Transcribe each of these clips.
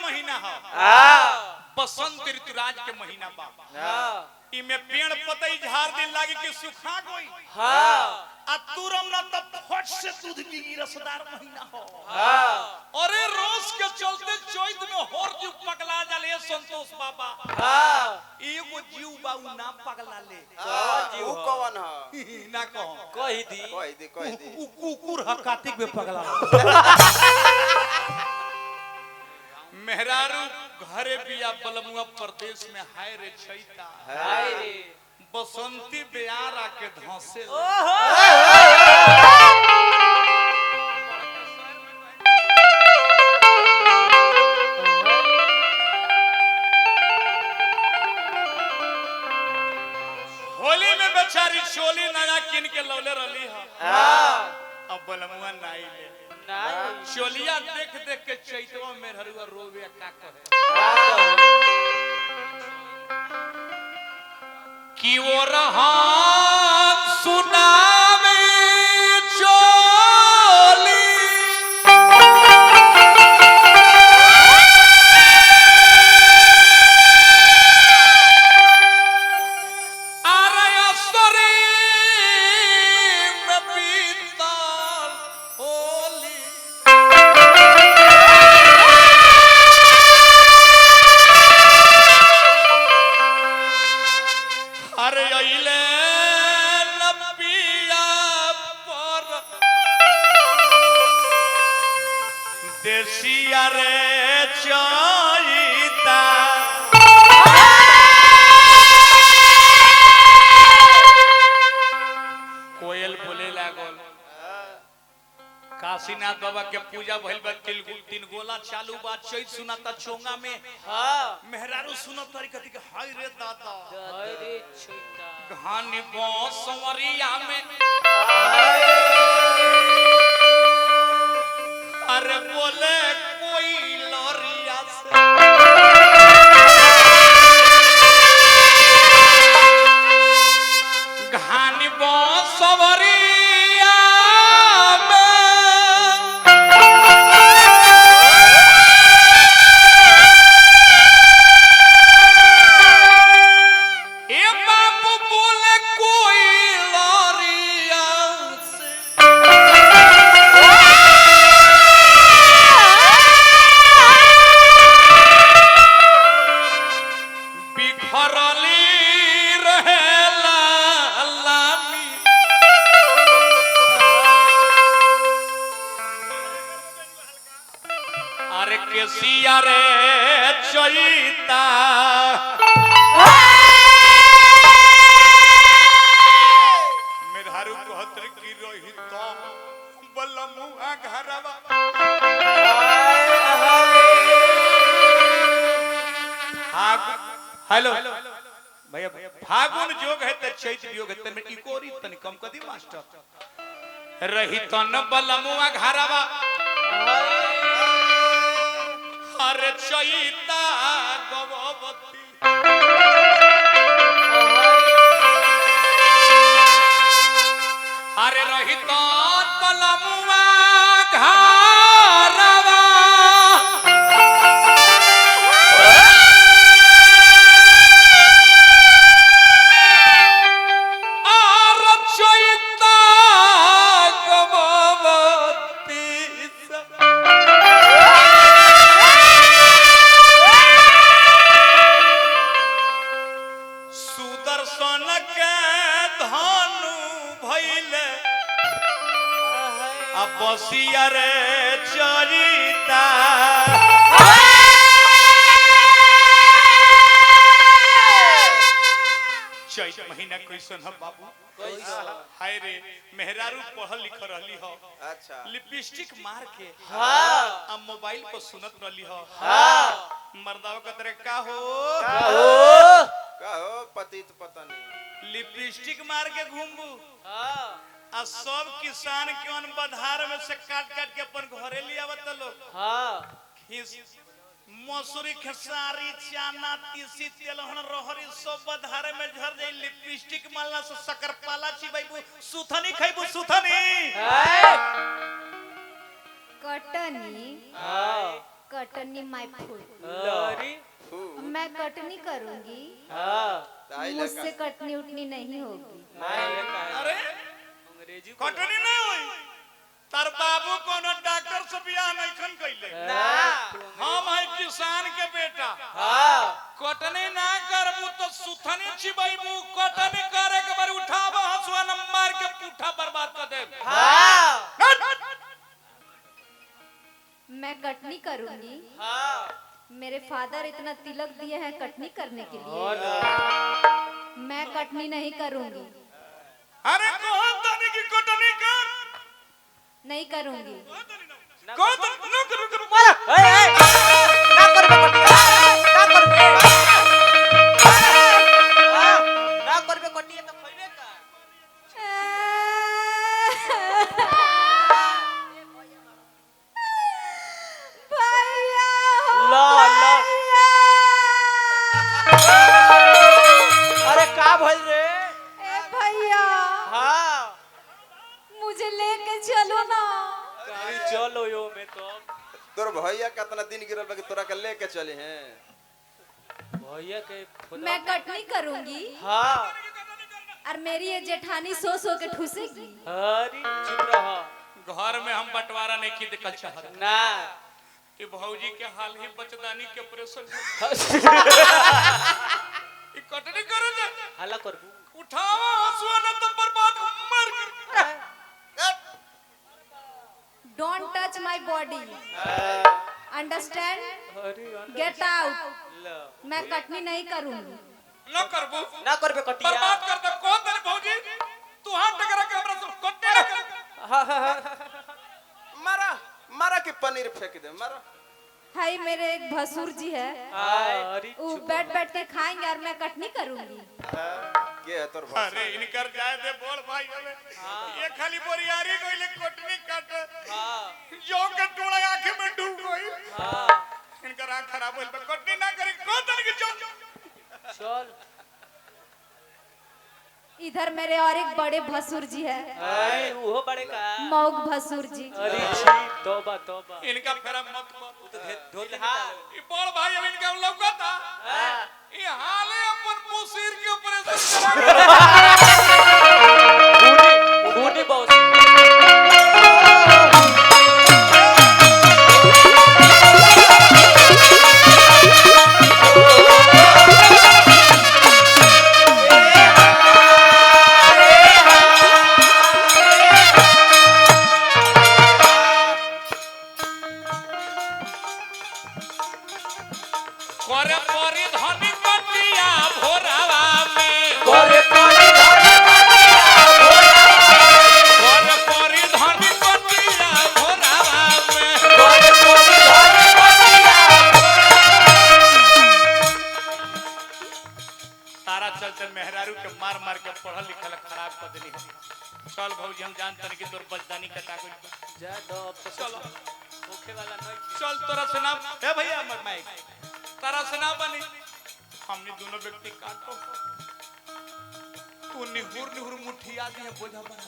महीना है, बसंत ऋतुराज के महीना बा। इमे पेड़ पतई झाड़ दिन लागी कि सुखा गई। आ तुरम ना तब फट से दूध की रसदार महीना हो। अरे रोज के चलते चैत में होर जीव पगला जाले संतोष बाबा। एगो जीव बाऊ ना पगला ले। जीव कौन है? ना कहो। कह दी। कुकुर ह कार्तिक में पगला। मेहरारू घरे बिया बलमुआ प्रदेश में हाय रे छैता। हाय रे बसंती बेयार आके धंसे। होली में बेचारी चोली नया किन के लौले रली है। अब बलमुआ नाई ले चोलिया देख देख के चैतवा में हरुआ रोवे का कहे कि वो रहन सुनावे चोली अरे असरी में बीतल होली। अरे अइले नबिया पर देसिया रे चैता। कोयल बोले लागल काशीनाथ बाबा के पूजा भइल बा। तीन गोला चालू बा। चैत सुनाता चोंगा में। मेहरारू सुनत तारी कथी के हाय रे दादा हाय रे छोटा घानी बसवरिया में। अरे बोले कोई लरिया से घानी बसवरिया में। ए बाबू बोले कोई लरिया से बिखरली रहेला लामी। अरे केसिया रे चैता। मेधारू कहत रे की रही तो बलमुआ घरवा। हेलो भैया फागुन जोग है त चैत योग है तने इकोरी तने कम कदी मास्टर रही तन बलमुआ घरवा। अरे चैता गववती अरे रही तन बलमुआ घरवा। सुदर्शन के धनु भइले बसिया रे चरिता। चैत महीना कैसन है बाबू? हाय रे मेहरारू पढ़ल लिख रही हो। अच्छा लिपस्टिक मार के अब मोबाइल पर सुनत रही हो। मर्दाओ का तरह का हो पतित पता नहीं लिपस्टिक मार के घूमबू। आ सब किसान के अन्न बधार में से काट काट के अपन घरे ले आवत लोग। मसूरी खेसारी चना तीसी तेलहन रहरी सब बधारे में झर जाई। लिपस्टिक मारला से शकरपाला चिबाइबू। सुथनी खइबू सुथनी कटनी कटनी माय फूल। लरी मैं कटनी करूंगी, हाँ मुझसे कटनी उठनी नहीं होगी। अरे अंग्रेजी कटनी नहीं हुई तार बाबू कोनो डॉक्टर से बियाह नहीं खन कइले ना हम है किसान के बेटा हाँ कटनी ना करबू तो सुथनी चिबैबू कटनी करे के बार उठाबो हसुआ न मार के पुठा बर्बाद कर दे हाँ मैं कटनी करूंगी, हाँ मेरे फादर इतना तिलक दिए हैं कटनी करने के लिए। मैं कटनी नहीं करूंगी, अरे कहो तनी की कटनी कर नहीं करूंगी। कहो तो न करू करू ना कर बे ना कर बे कटिया तो खइबे का भैया ला ला अरे का भइल रे ए भैया हाँ मुझे लेके चलो ना। गाड़ी चलो यो में तो तोर भैया कितना दिन गिरल बा कि तोरा के लेके चले हैं। भैया के खुदा मैं कटनी करूंगी हाँ और मेरी ये जेठानी सो सो के ठूसेगी। हरी चुप रहा घर में हम बंटवारा नहीं की कल चाहत ना कि भौजी के हाल ही बचदानी के ऑपरेशन ई कटनी करे जा हल्ला करबू उठावा हसुआ न तो बर्बाद मर के don't touch my body, understand? Hari get out. ला मैं कटनी नहीं करूंगी। न करबू ना करबे कटिया बर्बाद कर दे कौन तेरे भौजी तू हाथ टकरा के हमरा से कटनी न कर हाँ हाँ हाँ मारा मारा के पनीर फेंक दे मारा। हाय मेरे एक भसुर जी है, हरी वो बैठ बैठ के खाएंगे और मैं कटनी करूंगी। के है तोर भाई? अरे इनकर जाए दे बोल भाई हमें ये खाली बोरियारी कोइले कटनी काट हाँ जो के टूड़ा आंख में डूब गई हाँ इनकर आंख खराब होइल पर कटनी ना करे को तन के चल चल इधर मेरे और एक बड़े भसुर जी है, अरे वो बड़े का मौग भसुर जी। अरे छी तौबा तौबा इनका फेरा मत कर तो ढोल हाँ ये बोल भाई अब इनका लौकता ये हाले अपन मुसीर के ऑपरेशन करा बूढ़ी बहुत करे परी धनी कटिया भोरावा में करे करे परी धनी कटिया भोरावा में तारा चलते मेहरारू के मार मार के पढ़ल लिखल खराब कर देनी चल भौजी हम जानते हैं कि तोर बजदानी कटा गई जा दो अब तो चलो होखे वाला नहीं चल तोरा से ना ए भैया हमर माइक तारा से ना बनी हमने दोनों व्यक्ति काटो तू निहुर निहुर मुठिया दिए बोझा बना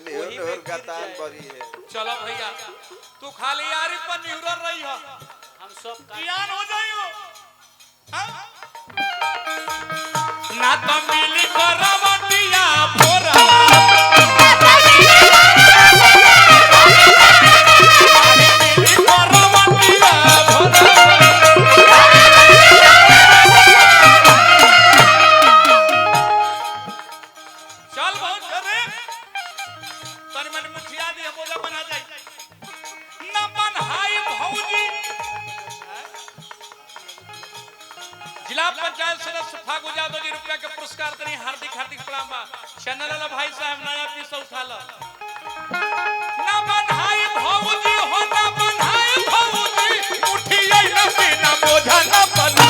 निहुर निहुर का तान बड़ी है। चलो भैया तू खाली यारी पर निहुर रही हो हम सब का ज्ञान हो जाइयो हाँ? ना तो मिली करवटिया भोरा चल बहुत करे तनी मन मुठिया दिए बोला बना जाए ना मन हाई भौजी जिला पंचायत सदस्य फागू यादव जी रुपया के पुरस्कार देनी हार्दिक हार्दिक प्रणाम बा चैनल वाला भाई साहब नया पीस उठा लो ना मन हाई भौजी हो ना मन हाई भौजी मुठिया ना बिना बोझा ना बना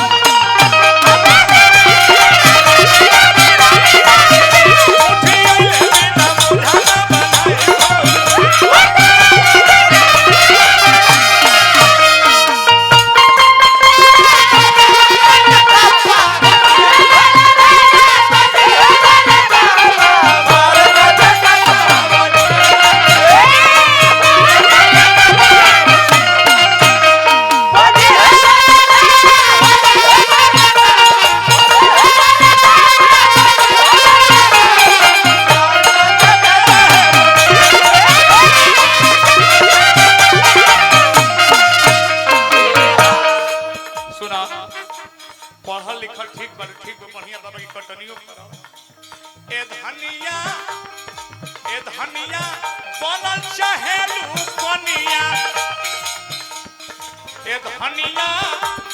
पढ़ल लिखल ठीक बा बढ़िया बाबा की कटनियो करो। ए धनिया बनल चाहेलू कनिया, ए धनिया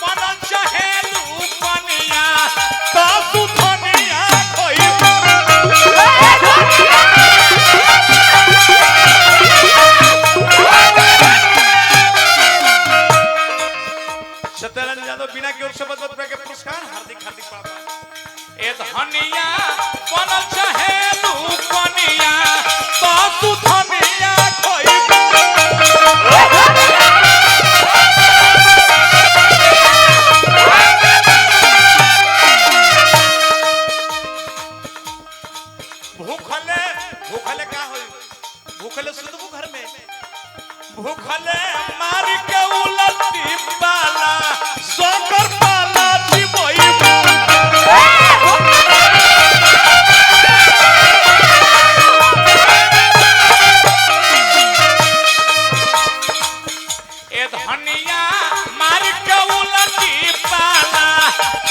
बनल चाहेलू कनिया, तो तू धनिया खोइबू। सत्यनारायण यादव बिना के ओर से बदल के पुरस्कार हार्दिक हार्दिक प्रणाम। ए धनिया बनल चाहेलू कनिया, तो तू धनिया खोइबू। भूखले का होई? भूखले सुतबू घर में, भूखले मार के उलटी पाला सोकर पाला जीवइबू। ए धनिया मार के उलटी पाला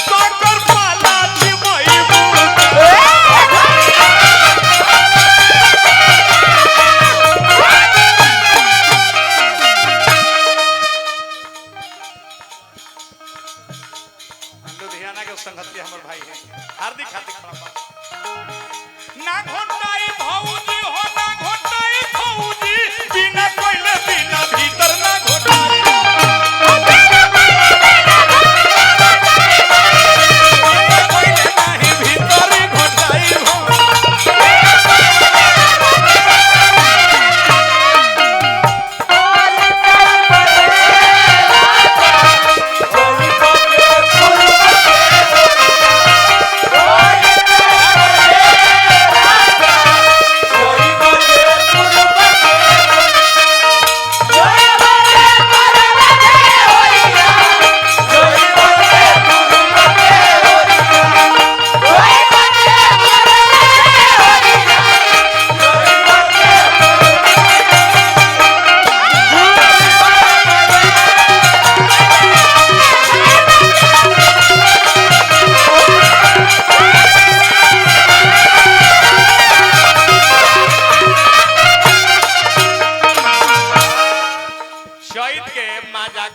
सोकर पाला जीवइबू। लुधियाना के संगति हमर भाई है, हार्दिक हार्दिक प्रणाम। ना घोटाई भौजी हो ना घोटाई भौजी, बिना कोइले बिना भीतर ना घोटाई। कोइले नाही भीतर घोटाई हो।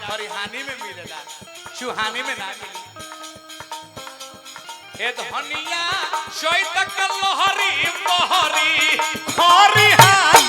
खरिहानी में मिलेला, चुहानी में ना मिली। ए धनिया चैत के लहरी बहरी खरिहानी